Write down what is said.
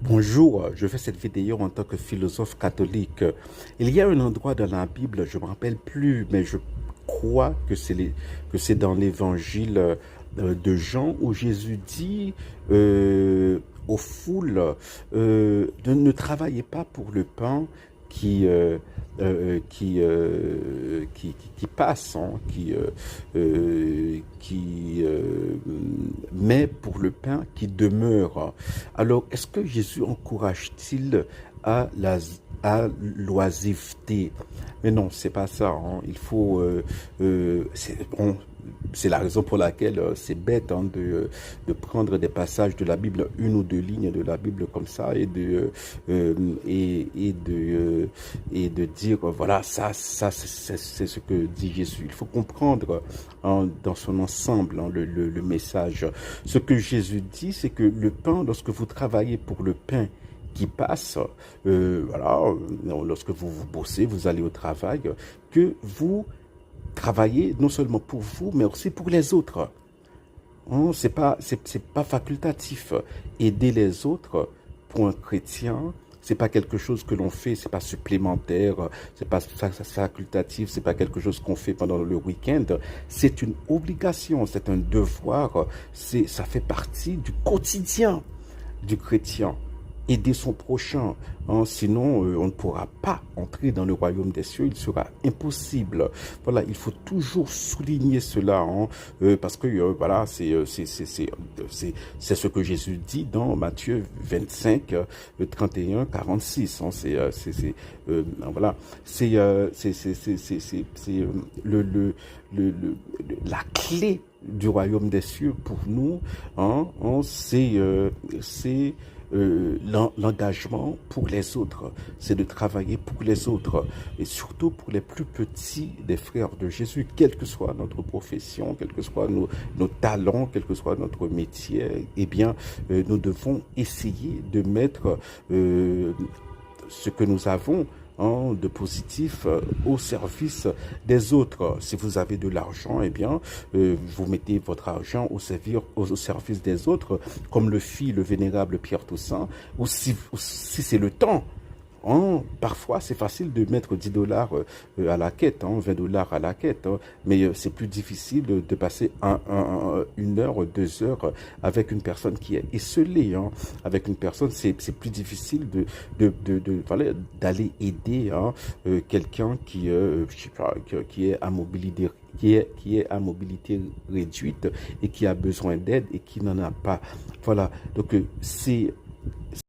Bonjour, je fais cette vidéo en tant que philosophe catholique. Il y a un endroit dans la Bible, je ne me rappelle plus, mais je crois que c'est dans l'évangile de Jean où Jésus dit aux foules de ne travaillez pas pour le pain qui, qui passe, hein, mais pour le pain qui demeure. Alors, est-ce que Jésus encourage-t-il à l'oisiveté? Mais non, c'est pas ça, hein. Il faut, c'est la raison pour laquelle c'est bête, hein, de prendre des passages de la Bible, une ou deux lignes de la Bible comme ça, et de dire voilà, ça c'est ce que dit Jésus. Il faut comprendre, hein, dans son ensemble, hein, le message. Ce que Jésus dit, c'est que le pain, lorsque vous travaillez pour le pain qui passe, voilà, lorsque vous bossez, vous allez au travail, que vous travaillez non seulement pour vous, mais aussi pour les autres. Hein, c'est pas facultatif. Aider les autres, pour un chrétien, c'est pas quelque chose que l'on fait, c'est pas supplémentaire, c'est pas facultatif, c'est pas quelque chose qu'on fait pendant le week-end. C'est une obligation, c'est un devoir, ça fait partie du quotidien du chrétien. Aider son prochain, hein, sinon on ne pourra pas entrer dans le royaume des cieux, il sera impossible. Voilà, il faut toujours souligner cela, hein, parce que voilà, c'est ce que Jésus dit dans Matthieu 25, 31, 46. Hein, voilà, c'est la clé du royaume des cieux pour nous, hein, c'est l'engagement pour les autres, c'est de travailler pour les autres, et surtout pour les plus petits des frères de Jésus, quelle que soit notre profession, quels que soient nos talents, quel que soit notre métier, eh bien, nous devons essayer de mettre ce que nous avons, hein, de positif au service des autres. Si vous avez de l'argent, eh bien, vous mettez votre argent au service des autres, comme le fit le vénérable Pierre Toussaint, ou si c'est le temps. Hein, parfois, c'est facile de mettre 10 dollars à la quête, hein, 20 dollars à la quête, hein, mais c'est plus difficile de passer une heure, 2 heures avec une personne qui est esselée. Hein. Avec une personne, c'est plus difficile voilà, d'aller aider, hein, quelqu'un je sais pas, qui est à mobilité qui est à mobilité réduite et qui a besoin d'aide et qui n'en a pas. Voilà, donc c'est